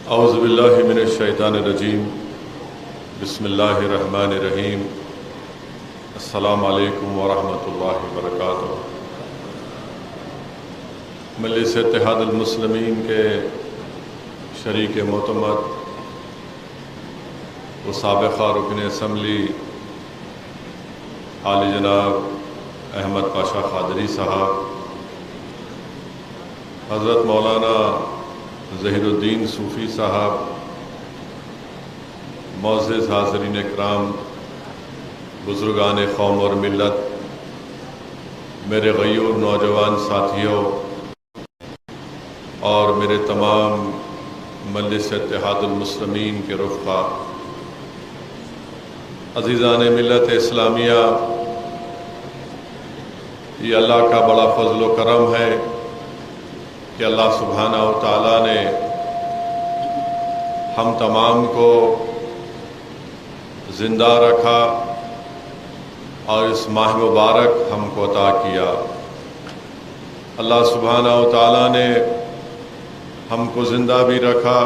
اعوذ باللہ من الشیطان الرجیم بسم اللہ الرحمن الرحیم السلام علیکم ورحمۃ اللہ وبرکاتہ۔ مجلس اتحاد المسلمین کے شریک معتمد و سابقہ رکن اسمبلی عالی جناب احمد پاشا قادری صاحب، حضرت مولانا ظہیر الدین صوفی صاحب، معزز حاضرین اکرام، بزرگان قوم اور ملت، میرے غیور نوجوان ساتھیوں اور میرے تمام مجلس اتحاد المسلمین کے رفقا، عزیزان ملت اسلامیہ، یہ اللہ کا بڑا فضل و کرم ہے کہ اللہ سبحانہ و تعالیٰ نے ہم تمام کو زندہ رکھا اور اس ماہ مبارک ہم کو عطا کیا۔ اللہ سبحانہ و تعالیٰ نے ہم کو زندہ بھی رکھا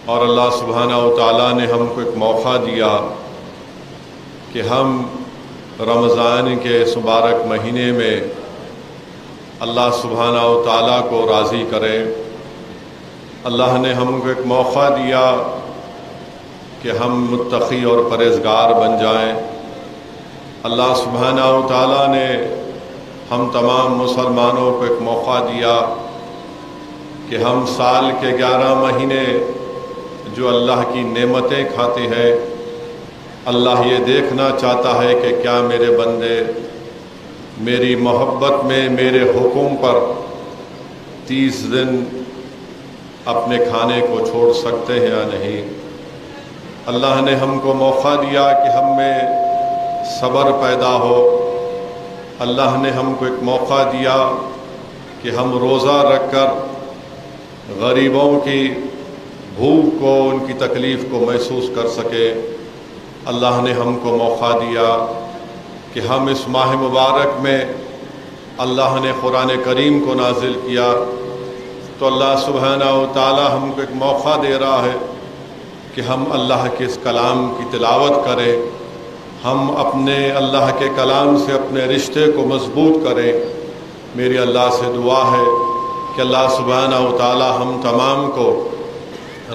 اور اللہ سبحانہ و تعالیٰ نے ہم کو ایک موقع دیا کہ ہم رمضان کے اس مبارک مہینے میں اللہ سبحانہ و تعالیٰ کو راضی کریں۔ اللہ نے ہم کو ایک موقع دیا کہ ہم متقی اور پرہیزگار بن جائیں۔ اللہ سبحانہ و تعالیٰ نے ہم تمام مسلمانوں کو ایک موقع دیا کہ ہم سال کے 11 مہینے جو اللہ کی نعمتیں کھاتے ہیں، اللہ یہ دیکھنا چاہتا ہے کہ کیا میرے بندے میری محبت میں میرے حکم پر 30 دن اپنے کھانے کو چھوڑ سکتے ہیں یا نہیں۔ اللہ نے ہم کو موقع دیا کہ ہم میں صبر پیدا ہو۔ اللہ نے ہم کو ایک موقع دیا کہ ہم روزہ رکھ کر غریبوں کی بھوک کو، ان کی تکلیف کو محسوس کر سکے۔ اللہ نے ہم کو موقع دیا کہ ہم اس ماہ مبارک میں اللہ نے قرآن کریم کو نازل کیا، تو اللہ سبحانہ و تعالی ہم کو ایک موقع دے رہا ہے کہ ہم اللہ کے اس کلام کی تلاوت کریں، ہم اپنے اللہ کے کلام سے اپنے رشتے کو مضبوط کریں۔ میری اللہ سے دعا ہے کہ اللہ سبحانہ و تعالی ہم تمام کو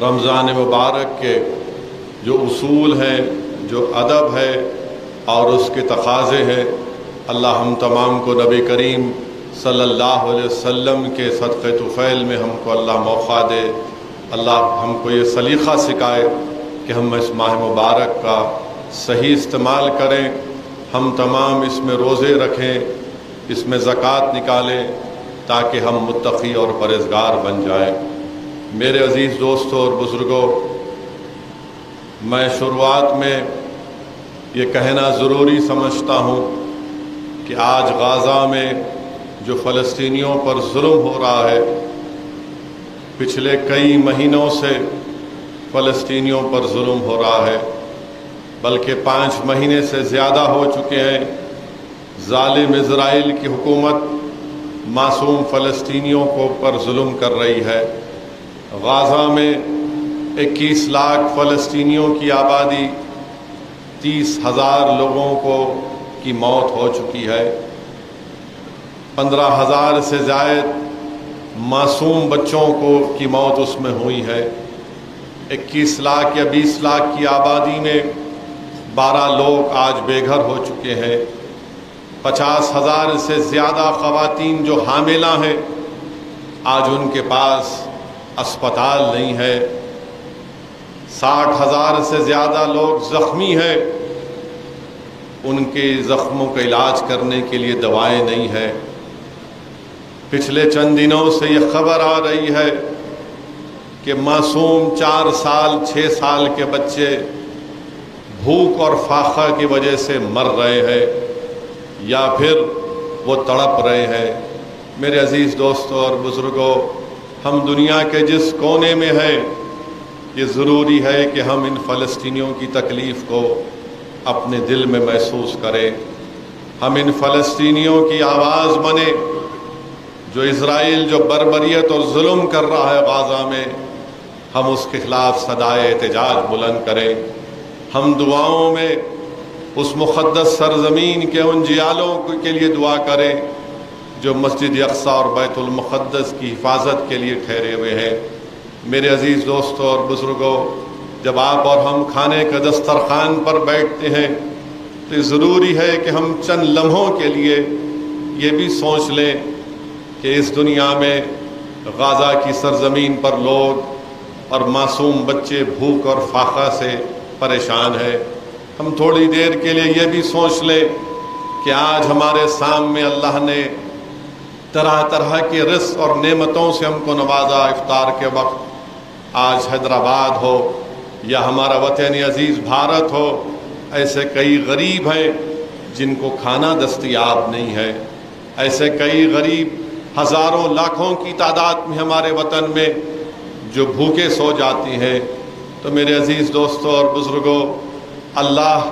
رمضان مبارک کے جو اصول ہیں، جو ادب ہے اور اس کے تقاضے ہیں، اللہ ہم تمام کو نبی کریم صلی اللہ علیہ وسلم کے صدقہ طفیل میں ہم کو اللہ موقع دے۔ اللہ ہم کو یہ سلیقہ سکھائے کہ ہم اس ماہ مبارک کا صحیح استعمال کریں، ہم تمام اس میں روزے رکھیں، اس میں زکوٰۃ نکالیں تاکہ ہم متقی اور پرہیزگار بن جائیں۔ میرے عزیز دوستوں اور بزرگوں، میں شروعات میں یہ کہنا ضروری سمجھتا ہوں کہ آج غزہ میں جو فلسطینیوں پر ظلم ہو رہا ہے، پچھلے کئی مہینوں سے فلسطینیوں پر ظلم ہو رہا ہے، بلکہ 5 مہینے سے زیادہ ہو چکے ہیں۔ ظالم اسرائیل کی حکومت معصوم فلسطینیوں کو پر ظلم کر رہی ہے۔ غزہ میں 21 لاکھ فلسطینیوں کی آبادی، 30,000 لوگوں کو کی موت ہو چکی ہے، 15,000 سے زائد معصوم بچوں کو کی موت اس میں ہوئی ہے۔ 21 لاکھ یا 20 لاکھ کی آبادی میں 12 لوگ آج بے گھر ہو چکے ہیں۔ 50,000 سے زیادہ خواتین جو حاملہ ہیں، آج ان کے پاس اسپتال نہیں ہے۔ 60,000 سے زیادہ لوگ زخمی ہیں، ان کے زخموں کا علاج کرنے کے لیے دوائیں نہیں ہیں۔ پچھلے چند دنوں سے یہ خبر آ رہی ہے کہ معصوم 4 سال 6 سال کے بچے بھوک اور فاقہ کی وجہ سے مر رہے ہیں یا پھر وہ تڑپ رہے ہیں۔ میرے عزیز دوستوں اور بزرگوں، ہم دنیا کے جس کونے میں ہیں، یہ ضروری ہے کہ ہم ان فلسطینیوں کی تکلیف کو اپنے دل میں محسوس کریں، ہم ان فلسطینیوں کی آواز بنیں جو اسرائیل جو بربریت اور ظلم کر رہا ہے غزہ میں، ہم اس کے خلاف صدائے احتجاج بلند کریں. ہم دعاؤں میں اس مقدس سرزمین کے ان جیالوں کے لیے دعا کریں جو مسجد اقصی اور بیت المقدس کی حفاظت کے لیے ٹھہرے ہوئے ہیں. میرے عزیز دوستوں اور بزرگوں، جب آپ اور ہم کھانے کا دسترخوان پر بیٹھتے ہیں تو یہ ضروری ہے کہ ہم چند لمحوں کے لیے یہ بھی سوچ لیں کہ اس دنیا میں غزہ کی سرزمین پر لوگ اور معصوم بچے بھوک اور فاقہ سے پریشان ہیں. ہم تھوڑی دیر کے لیے یہ بھی سوچ لیں کہ آج ہمارے سامنے اللہ نے طرح طرح کے رزق اور نعمتوں سے ہم کو نوازا. افطار کے وقت آج حیدرآباد ہو یا ہمارا وطن عزیز بھارت ہو، ایسے کئی غریب ہیں جن کو کھانا دستیاب نہیں ہے. ایسے کئی غریب ہزاروں لاکھوں کی تعداد میں ہمارے وطن میں جو بھوکے سو جاتی ہیں. تو میرے عزیز دوستوں اور بزرگوں، اللہ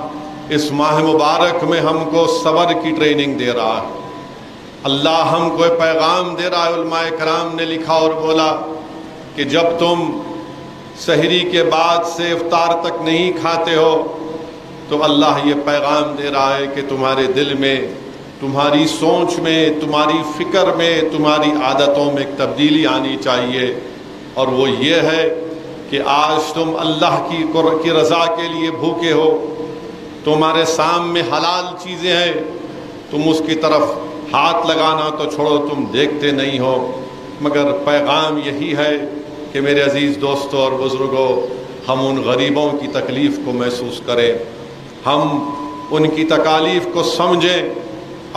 اس ماہ مبارک میں ہم کو صبر کی ٹریننگ دے رہا ہے. اللہ ہم کو پیغام دے رہا ہے. علماء کرام نے لکھا اور بولا کہ جب تم سحری کے بعد سے افطار تک نہیں کھاتے ہو تو اللہ یہ پیغام دے رہا ہے کہ تمہارے دل میں، تمہاری سوچ میں، تمہاری فکر میں، تمہاری عادتوں میں ایک تبدیلی آنی چاہیے. اور وہ یہ ہے کہ آج تم اللہ کی رضا کے لیے بھوکے ہو، تمہارے سامنے حلال چیزیں ہیں، تم اس کی طرف ہاتھ لگانا تو چھوڑو، تم دیکھتے نہیں ہو. مگر پیغام یہی ہے کہ میرے عزیز دوستوں اور بزرگوں، ہم ان غریبوں کی تکلیف کو محسوس کریں، ہم ان کی تکالیف کو سمجھیں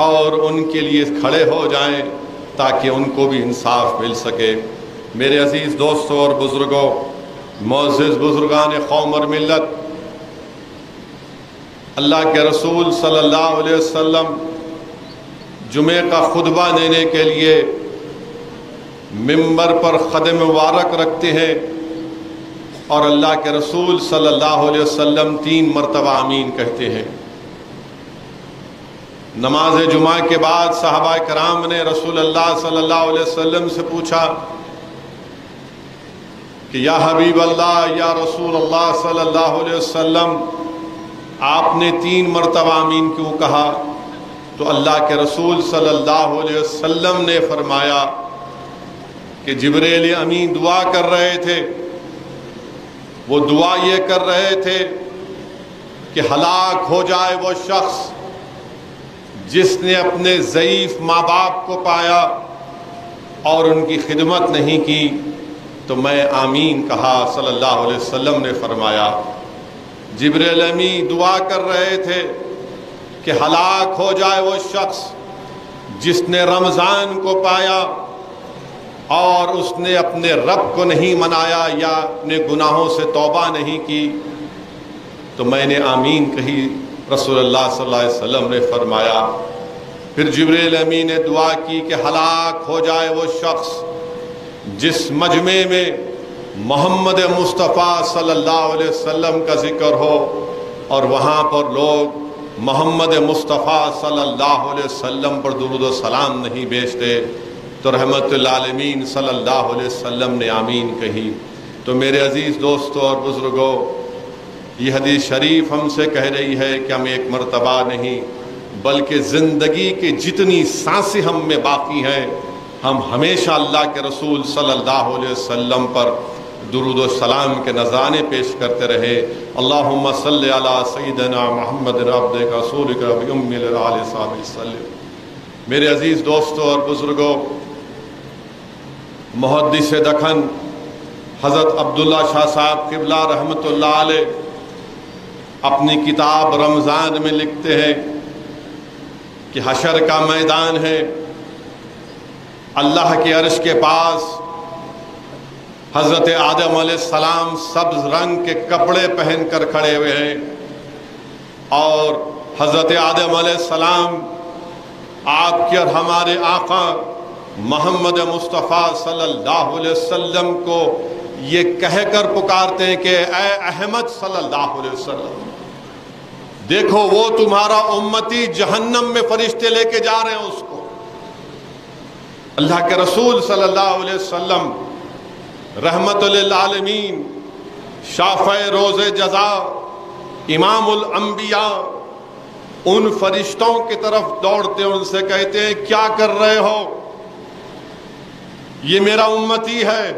اور ان کے لیے کھڑے ہو جائیں تاکہ ان کو بھی انصاف مل سکے. میرے عزیز دوستوں اور بزرگوں، معزز بزرگان قوم اور ملت، اللہ کے رسول صلی اللہ علیہ وسلم جمعے کا خطبہ دینے کے لیے ممبر پر قدم مبارک رکھتے ہیں اور اللہ کے رسول صلی اللہ علیہ وسلم 3 مرتبہ آمین کہتے ہیں. نماز جمعہ کے بعد صحابہ کرام نے رسول اللہ صلی اللہ علیہ وسلم سے پوچھا کہ یا حبیب اللہ، یا رسول اللہ صلی اللہ علیہ وسلم، آپ نے 3 مرتبہ آمین کیوں کہا؟ تو اللہ کے رسول صلی اللہ علیہ وسلم نے فرمایا کہ جبریل امین دعا کر رہے تھے. وہ دعا یہ کر رہے تھے کہ ہلاک ہو جائے وہ شخص جس نے اپنے ضعیف ماں باپ کو پایا اور ان کی خدمت نہیں کی. تو میں آمین کہا. صلی اللہ علیہ وسلم نے فرمایا جبریل امین دعا کر رہے تھے کہ ہلاک ہو جائے وہ شخص جس نے رمضان کو پایا اور اس نے اپنے رب کو نہیں منایا یا اپنے گناہوں سے توبہ نہیں کی. تو میں نے آمین کہی. رسول اللہ صلی اللہ علیہ وسلم نے فرمایا پھر جبریل امین نے دعا کی کہ ہلاک ہو جائے وہ شخص جس مجمع میں محمد مصطفیٰ صلی اللہ علیہ وسلم کا ذکر ہو اور وہاں پر لوگ محمد مصطفیٰ صلی اللہ علیہ وسلم پر درود و سلام نہیں بھیجتے. تو رحمت للعالمین صلی اللہ علیہ وسلم نے آمین کہی. تو میرے عزیز دوستوں اور بزرگوں، یہ حدیث شریف ہم سے کہہ رہی ہے کہ ہم ایک مرتبہ نہیں بلکہ زندگی کی جتنی سانسیں ہم میں باقی ہیں، ہم ہمیشہ اللہ کے رسول صلی اللہ علیہ وسلم پر درود و سلام کے نذرانے پیش کرتے رہے. اللہم صلی علی سیدنا محمد عبدک رسولک بأم الآل صحابہ وسلم. میرے عزیز دوستوں اور بزرگوں، محدث دکن حضرت عبداللہ شاہ صاحب قبلہ رحمۃ اللہ علیہ اپنی کتاب رمضان میں لکھتے ہیں کہ حشر کا میدان ہے، اللہ کے عرش کے پاس حضرت آدم علیہ السلام سبز رنگ کے کپڑے پہن کر کھڑے ہوئے ہیں اور حضرت آدم علیہ السلام آپ کے اور ہمارے آقا محمد مصطفیٰ صلی اللہ علیہ وسلم کو یہ کہہ کر پکارتے ہیں کہ اے احمد صلی اللہ علیہ وسلم، دیکھو وہ تمہارا امتی جہنم میں فرشتے لے کے جا رہے ہیں اس کو. اللہ کے رسول صلی اللہ علیہ وسلم رحمت للعالمین، شافع روز جزا، امام الانبیاء، ان فرشتوں کی طرف دوڑتے ان سے کہتے ہیں کیا کر رہے ہو، یہ میرا امتی ہے۔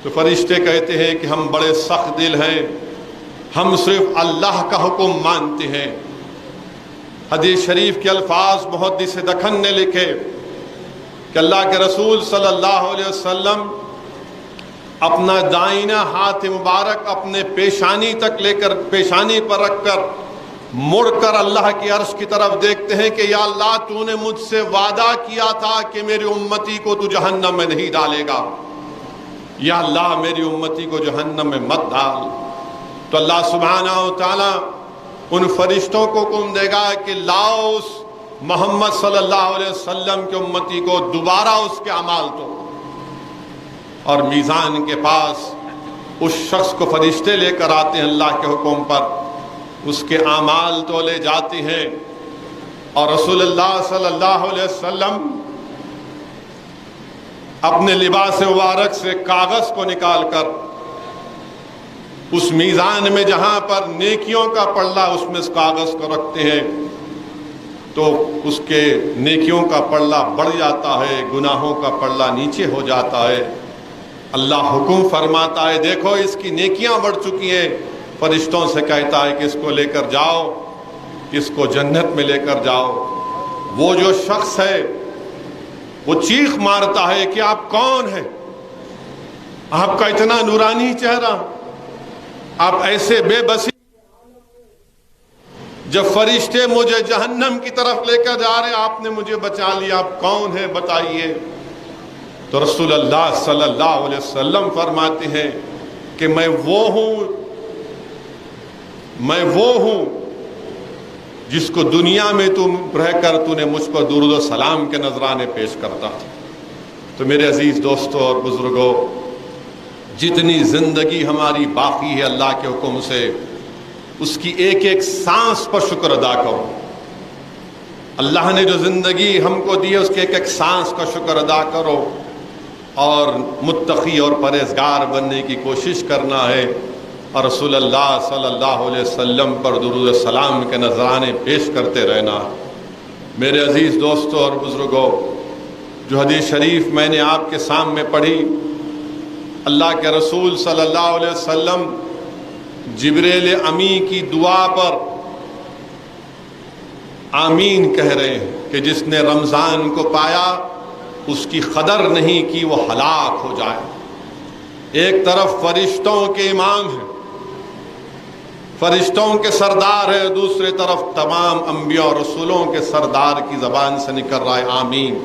تو فرشتے کہتے ہیں کہ ہم بڑے سخت دل ہیں، ہم صرف اللہ کا حکم مانتے ہیں۔ حدیث شریف کے الفاظ محدث دکن نے لکھے کہ اللہ کے رسول صلی اللہ علیہ وسلم اپنا دائنا ہاتھ مبارک اپنے پیشانی تک لے کر، پیشانی پر رکھ کر مڑ کر اللہ کی عرش کی طرف دیکھتے ہیں کہ یا اللہ تو نے مجھ سے وعدہ کیا تھا کہ میری امتی کو تو جہنم میں نہیں ڈالے گا، یا اللہ میری امتی کو جہنم میں مت ڈال۔ تو اللہ سبحانہ و تعالی ان فرشتوں کو حکم دے گا کہ لاؤ اس محمد صلی اللہ علیہ وسلم کی امتی کو دوبارہ اس کے اعمال تو، اور میزان کے پاس اس شخص کو فرشتے لے کر آتے ہیں اللہ کے حکم پر، اس کے اعمال تو لے جاتے ہیں، اور رسول اللہ صلی اللہ علیہ وسلم اپنے لباس مبارک سے کاغذ کو نکال کر اس میزان میں جہاں پر نیکیوں کا پلڑا اس میں اس کاغذ کو رکھتے ہیں تو اس کے نیکیوں کا پلڑا بڑھ جاتا ہے، گناہوں کا پلڑا نیچے ہو جاتا ہے۔ اللہ حکم فرماتا ہے دیکھو اس کی نیکیاں بڑھ چکی ہیں، فرشتوں سے کہتا ہے کہ اس کو لے کر جاؤ، اس کو جنت میں لے کر جاؤ۔ وہ جو شخص ہے وہ چیخ مارتا ہے کہ آپ کون ہیں، آپ کا اتنا نورانی چہرہ، آپ ایسے بے بسی، جب فرشتے مجھے جہنم کی طرف لے کر جا رہے آپ نے مجھے بچا لیا، آپ کون ہیں بتائیے۔ تو رسول اللہ صلی اللہ علیہ وسلم فرماتے ہیں کہ میں وہ ہوں جس کو دنیا میں تم رہ کر تو نے مجھ پر درود و سلام کے نذرانے پیش کرتا تھا۔ تو میرے عزیز دوستوں اور بزرگوں، جتنی زندگی ہماری باقی ہے اللہ کے حکم سے، اس کی ایک ایک سانس پر شکر ادا کرو۔ اللہ نے جو زندگی ہم کو دی ہے اس کے ایک ایک سانس کا شکر ادا کرو، اور متقی اور پرہیزگار بننے کی کوشش کرنا ہے، اور رسول اللہ صلی اللہ علیہ وسلم پر درود السلام کے نذرانے پیش کرتے رہنا۔ میرے عزیز دوستوں اور بزرگوں، جو حدیث شریف میں نے آپ کے سامنے پڑھی، اللہ کے رسول صلی اللہ علیہ وسلم جبریل امی کی دعا پر آمین کہہ رہے ہیں کہ جس نے رمضان کو پایا اس کی قدر نہیں کی وہ ہلاک ہو جائے۔ ایک طرف فرشتوں کے امام ہیں، فرشتوں کے سردار ہے، دوسری طرف تمام انبیاء اور رسولوں کے سردار کی زبان سے نکل رہا ہے آمین۔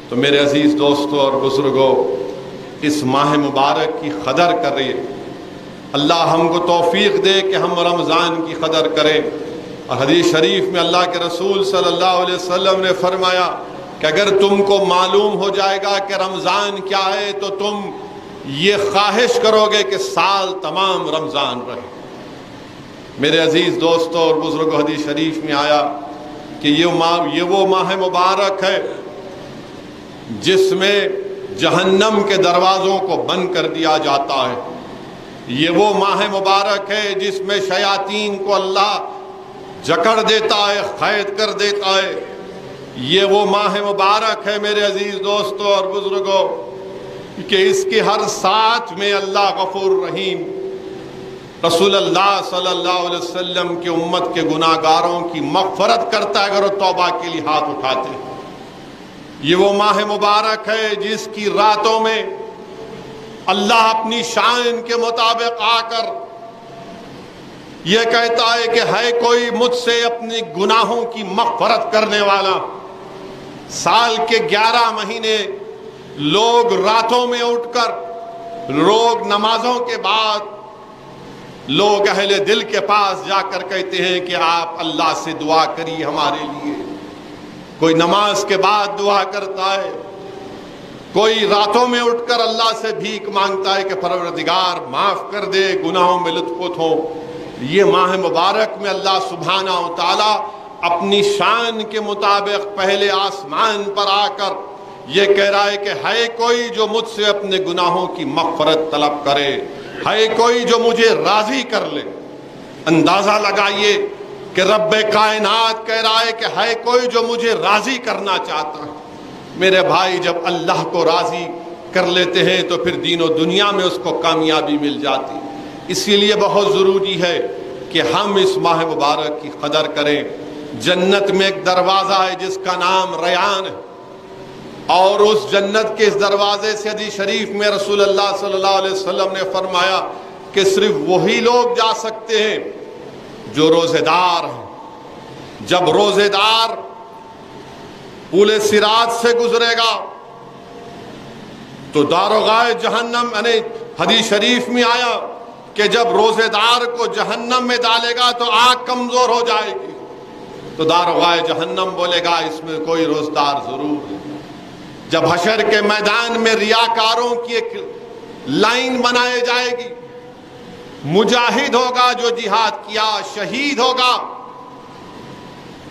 تو میرے عزیز دوستوں اور بزرگوں، اس ماہ مبارک کی قدر کریں، اللہ ہم کو توفیق دے کہ ہم رمضان کی قدر کریں۔ اور حدیث شریف میں اللہ کے رسول صلی اللہ علیہ وسلم نے فرمایا کہ اگر تم کو معلوم ہو جائے گا کہ رمضان کیا ہے تو تم یہ خواہش کرو گے کہ سال تمام رمضان رہے۔ میرے عزیز دوستوں اور بزرگوں، حدیث شریف میں آیا کہ یہ وہ ماہ مبارک ہے جس میں جہنم کے دروازوں کو بند کر دیا جاتا ہے، یہ وہ ماہ مبارک ہے جس میں شیاطین کو اللہ جکڑ دیتا ہے، قید کر دیتا ہے، یہ وہ ماہ مبارک ہے میرے عزیز دوستوں اور بزرگوں کہ اس کے ہر ساتھ میں اللہ غفور رحیم، رسول اللہ صلی اللہ علیہ وسلم کی امت کے گناہ گاروں کی مغفرت کرتا ہے اگر وہ توبہ کے لیے ہاتھ اٹھاتے ہیں۔ یہ وہ ماہ مبارک ہے جس کی راتوں میں اللہ اپنی شان کے مطابق آ کر یہ کہتا ہے کہ ہے کوئی مجھ سے اپنی گناہوں کی مغفرت کرنے والا۔ سال کے 11 مہینے لوگ راتوں میں اٹھ کر، لوگ نمازوں کے بعد، لوگ اہل دل کے پاس جا کر کہتے ہیں کہ آپ اللہ سے دعا کریے ہمارے لیے۔ کوئی نماز کے بعد دعا کرتا ہے، کوئی راتوں میں اٹھ کر اللہ سے بھیک مانگتا ہے کہ پروردگار معاف کر دے، گناہوں میں لطف ہو۔ یہ ماہ مبارک میں اللہ سبحانہ و تعالی اپنی شان کے مطابق پہلے آسمان پر آ کر یہ کہہ رہا ہے کہ ہے کوئی جو مجھ سے اپنے گناہوں کی مغفرت طلب کرے، ہے کوئی جو مجھے راضی کر لے۔ اندازہ لگائیے کہ رب کائنات کہہ رہا ہے کہ ہے کوئی جو مجھے راضی کرنا چاہتا ہے۔ میرے بھائی، جب اللہ کو راضی کر لیتے ہیں تو پھر دین و دنیا میں اس کو کامیابی مل جاتی۔ اسی لیے بہت ضروری ہے کہ ہم اس ماہ مبارک کی قدر کریں۔ جنت میں ایک دروازہ ہے جس کا نام ریان ہے، اور اس جنت کے اس دروازے سے حدیث شریف میں رسول اللہ صلی اللہ علیہ وسلم نے فرمایا کہ صرف وہی لوگ جا سکتے ہیں جو روزے دار ہیں۔ جب روزے دار پل صراط سے گزرے گا تو داروغہ جہنم، یعنی حدیث شریف میں آیا کہ جب روزے دار کو جہنم میں ڈالے گا تو آنکھ کمزور ہو جائے گی، تو داروغہ جہنم بولے گا اس میں کوئی روزدار ضرور ہے۔ جب حشر کے میدان میں ریاکاروں کی ایک لائن بنائی جائے گی، مجاہد ہوگا جو جہاد کیا، شہید ہوگا،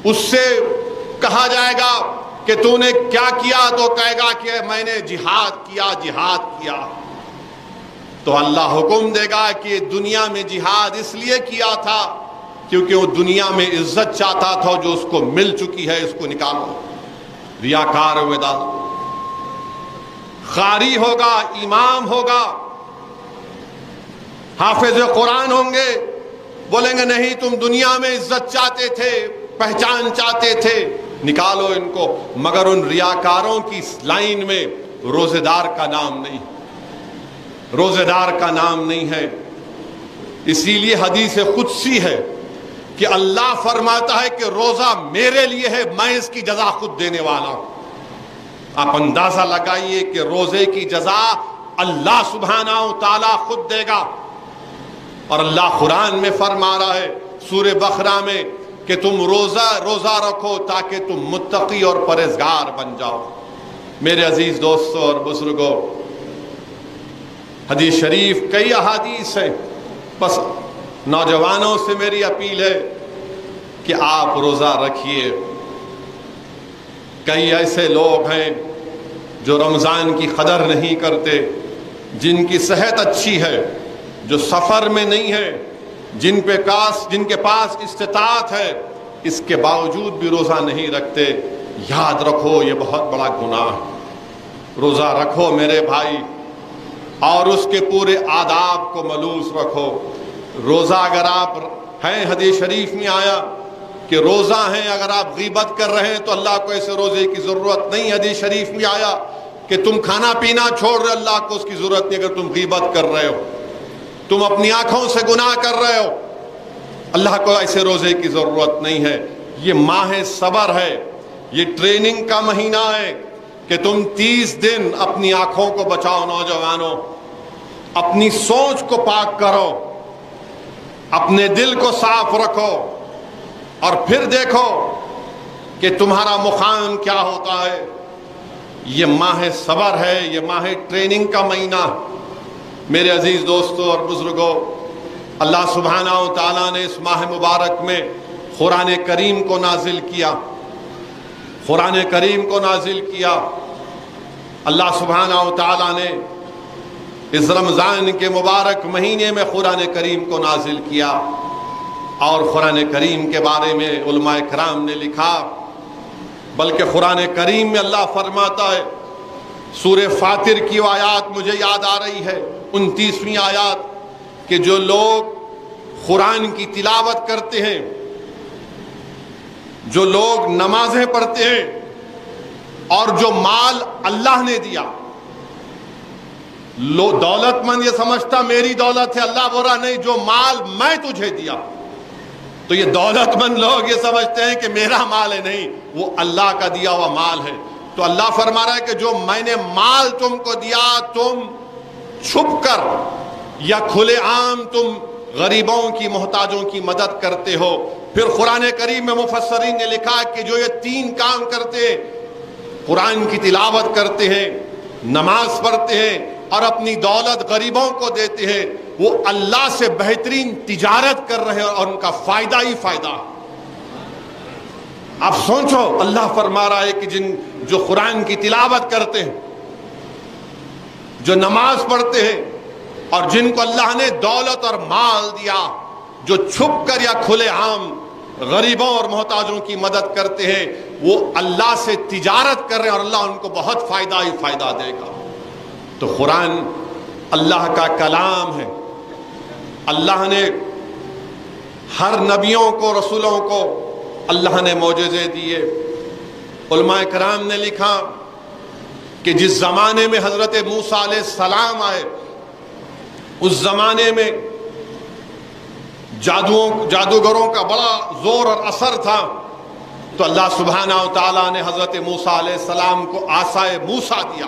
اس سے کہا جائے گا کہ تو نے کیا کیا، تو کہے گا کہ میں نے جہاد کیا۔ تو اللہ حکم دے گا کہ دنیا میں جہاد اس لیے کیا تھا کیونکہ وہ دنیا میں عزت چاہتا تھا، جو اس کو مل چکی ہے اس کو نکالو۔ ریاکار ہوئے ڈالو، قاری ہوگا، امام ہوگا، حافظ قرآن ہوں گے، بولیں گے نہیں تم دنیا میں عزت چاہتے تھے، پہچان چاہتے تھے، نکالو ان کو۔ مگر ان ریاکاروں کی لائن میں روزے دار کا نام نہیں، روزے دار کا نام نہیں ہے۔ اسی لیے حدیث قدسی ہے کہ اللہ فرماتا ہے کہ روزہ میرے لیے ہے، میں اس کی جزا خود دینے والا ہوں۔ آپ اندازہ لگائیے کہ روزے کی جزا اللہ سبحانہ و تعالیٰ خود دے گا، اور اللہ قرآن میں فرما رہا ہے سورہ بقرہ میں کہ تم روزہ رکھو تاکہ تم متقی اور پرہیزگار بن جاؤ۔ میرے عزیز دوستوں اور بزرگوں، حدیث شریف کئی احادیث ہیں، بس نوجوانوں سے میری اپیل ہے کہ آپ روزہ رکھیے۔ کئی ایسے لوگ ہیں جو رمضان کی قدر نہیں کرتے، جن کی صحت اچھی ہے، جو سفر میں نہیں ہے، جن کے پاس استطاعت ہے، اس کے باوجود بھی روزہ نہیں رکھتے۔ یاد رکھو یہ بہت بڑا گناہ ہے۔ روزہ رکھو میرے بھائی، اور اس کے پورے آداب کو ملوث رکھو۔ روزہ اگر آپ ہیں، حدیث شریف میں آیا کہ روزہ ہیں، اگر آپ غیبت کر رہے ہیں تو اللہ کو ایسے روزے کی ضرورت نہیں۔ حدیث شریف میں آیا کہ تم کھانا پینا چھوڑ رہے، اللہ کو اس کی ضرورت نہیں اگر تم غیبت کر رہے ہو، تم اپنی آنکھوں سے گناہ کر رہے ہو، اللہ کو ایسے روزے کی ضرورت نہیں ہے۔ یہ ماہ صبر ہے، یہ ٹریننگ کا مہینہ ہے کہ تم 30 دن اپنی آنکھوں کو بچاؤ۔ نوجوانوں، اپنی سوچ کو پاک کرو، اپنے دل کو صاف رکھو، اور پھر دیکھو کہ تمہارا مقام کیا ہوتا ہے۔ یہ ماہ صبر ہے، یہ ماہ ٹریننگ کا مہینہ۔ میرے عزیز دوستوں اور بزرگوں، اللہ سبحانہ و تعالیٰ نے اس ماہ مبارک میں قرآن کریم کو نازل کیا، قرآن کریم کو نازل کیا۔ اللہ سبحانہ و تعالیٰ نے اس رمضان کے مبارک مہینے میں قرآن کریم کو نازل کیا، اور قرآن کریم کے بارے میں علماء کرام نے لکھا، بلکہ قرآن کریم میں اللہ فرماتا ہے، سورہ فاطر کی آیات مجھے یاد آ رہی ہے، 29ویں آیات، کہ جو لوگ قرآن کی تلاوت کرتے ہیں، جو لوگ نمازیں پڑھتے ہیں، اور جو مال اللہ نے دیا، دولت مند یہ سمجھتا میری دولت ہے، اللہ بول رہا نہیں، جو مال میں تجھے دیا، تو یہ دولت مند لوگ یہ سمجھتے ہیں کہ میرا مال ہے، نہیں، وہ اللہ کا دیا ہوا مال ہے۔ تو اللہ فرما رہا ہے کہ جو میں نے مال تم کو دیا، تم چھپ کر یا کھلے عام تم غریبوں کی، محتاجوں کی مدد کرتے ہو۔ پھر قرآن کریم میں مفسرین نے لکھا کہ جو یہ 3 کام کرتے ہیں، قرآن کی تلاوت کرتے ہیں، نماز پڑھتے ہیں، اور اپنی دولت غریبوں کو دیتے ہیں، وہ اللہ سے بہترین تجارت کر رہے ہیں، اور ان کا فائدہ ہی فائدہ۔ آپ سوچو، اللہ فرما رہا ہے کہ جو قرآن کی تلاوت کرتے ہیں، جو نماز پڑھتے ہیں، اور جن کو اللہ نے دولت اور مال دیا، جو چھپ کر یا کھلے عام غریبوں اور محتاجوں کی مدد کرتے ہیں، وہ اللہ سے تجارت کر رہے ہیں اور اللہ ان کو بہت فائدہ ہی فائدہ دے گا۔ تو قرآن اللہ کا کلام ہے۔ اللہ نے ہر نبیوں کو، رسولوں کو اللہ نے معجزے دیے۔ علماء کرام نے لکھا کہ جس زمانے میں حضرت موسیٰ علیہ السلام آئے، اس زمانے میں جادوگروں کا بڑا زور اور اثر تھا، تو اللہ سبحانہ و تعالیٰ نے حضرت موسیٰ علیہ السلام کو عصائے موسیٰ دیا۔